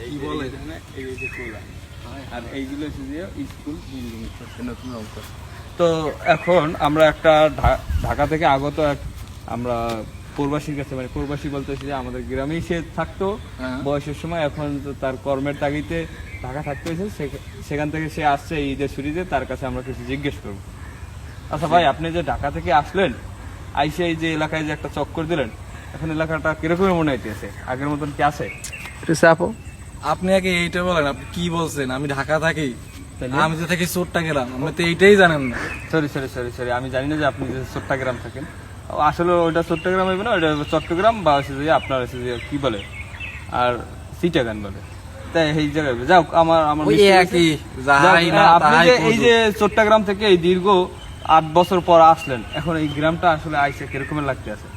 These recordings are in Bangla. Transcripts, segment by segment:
কি বলে এই যে কোলা, আর এইগুলো হচ্ছে যে স্কুল বিল্ডিং করছে, নতুন রং করছে। তো এখন আমরা একটা ঢাকা থেকে আগত আমরা প্রবাসীর কাছে, মানে প্রবাসী বলতেছি যে আমাদের গ্রামেই সে থাকতো বয়সের সময়, এখন তো তার কর্মের তাগিদে ঢাকা থাকতে হয়েছে, সেখান থেকে সে আসছে এই ঈদের ছুটিতে, তার কাছে আমরা কিছু জিজ্ঞেস করবো। আচ্ছা ভাই, আপনি যে ঢাকা থেকে আসলেন, আইসে এই যে এলাকায় যে একটা চক্কর দিলেন, এখন এলাকাটা কিরকম মনে হইতেছে? আগের মতন কি আছে? আপনি আগে এইটা বলেন, আপনি কি বলছেন? আমি ঢাকা থাকি, আমি তো থাকি চট্টগ্রাম, আপনি তো এইটাই জানেন না। সরি, আমি জানি না যে আপনি যে চট্টগ্রাম থাকেন। আসলে ওইটা চট্টগ্রাম হইবে না, ওইটা চট্টগ্রাম বা হচ্ছে যে আপনার হচ্ছে যে কি বলে আর চিটাগান বলে, তাই এই জায়গায় যাও। আমার আমার ওই একই, যাই না আপনি তাই যে এই বুঝো। যে চট্টগ্রাম থেকে এই দীর্ঘ 8 বছর পর আসলেন, এখন এই গ্রামটা আসলে আইসে কিরকম লাগতে আছে?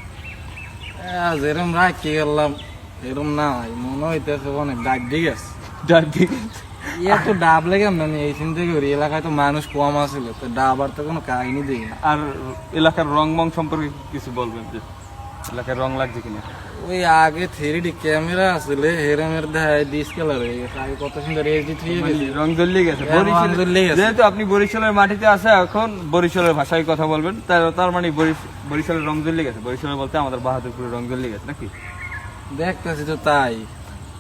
যেরকম রাখি গেলাম এরকম না, মনে হইতেছে অনেক ডাক দিয়ে গেছে। ইয়ে তো ডাব লেগে মানে এই চিন্তা করি, এলাকায় তো মানুষ কম আছিল, তো ডাবার তো কোনো কাহিনী দিই না। আর এলাকার রং মং সম্পর্কে কিছু বলবেন, যে এলাকার রং লাগছে কিনা? ওই আগে 3D ক্যামেরা আসলে হেরামের দেখায় ডিসকালার হয়ে গেছে, আগে কত সুন্দর HD 3 গেছে, রং জ্বলিয়ে গেছে। রং জ্বলিয়ে গেছে। যেহেতু আপনি বরিশালের মাটিতে আছে, এখন বরিশালের ভাষায় কথা বলবেন, তার মানে বরিশালের রং জ্বলিয়ে গেছে। বরিশাল বলতে আমাদের বাহাদুরপুরের রং জ্বলিয়ে গেছে নাকি? দেখতেছি তো তাই।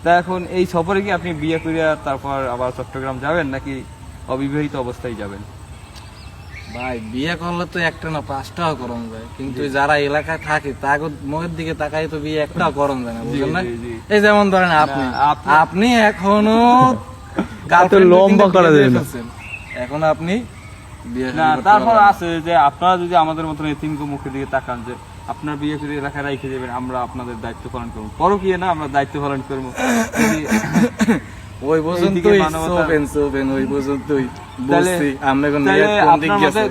তা এখন এই সফরে কি আপনি বিয়ে করিয়া তারপর আবার চট্টগ্রাম যাবেন, নাকি অবিবাহিত অবস্থায় যাবেন? ভাই বিয়ে করলে তো একটা না 5টাও করন যায়, কিন্তু যারা এলাকায় থাকে তাকে মুখের দিকে তাকাই তো বিয়ে একটাও করন যায় না, বুঝলেন না? এই যেমন ধরেন আপনি এখনো লম্বা করা যায় না। এখন আপনি বিয়ে না, তারপর আছে যে আপনারা যদি আমাদের মতন এতিমকে মুখের দিকে তাকান, যে আপনার বিয়ে করে এলাকায় রেখে দেবেন, আমরা আপনাদের দায়িত্ব পালন করবো, পরকীয়া না আমরা দায়িত্ব পালন করবো। ওই পর্যন্তই সোবেন ওই পর্যন্তই বলছি। আমরা কোন দিক গেছে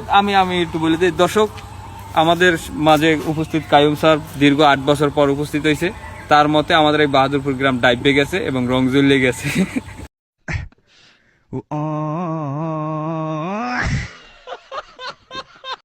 আমি একটু বলে দিই, দর্শক, আমাদের মাঝে উপস্থিত কায়ুম স্যার দীর্ঘ 8 বছর পর উপস্থিত হয়েছে। তার মতে আমাদের এই বাহাদুরপুর গ্রাম ডাইবে গেছে এবং রং জ্বলিয়ে গেছে।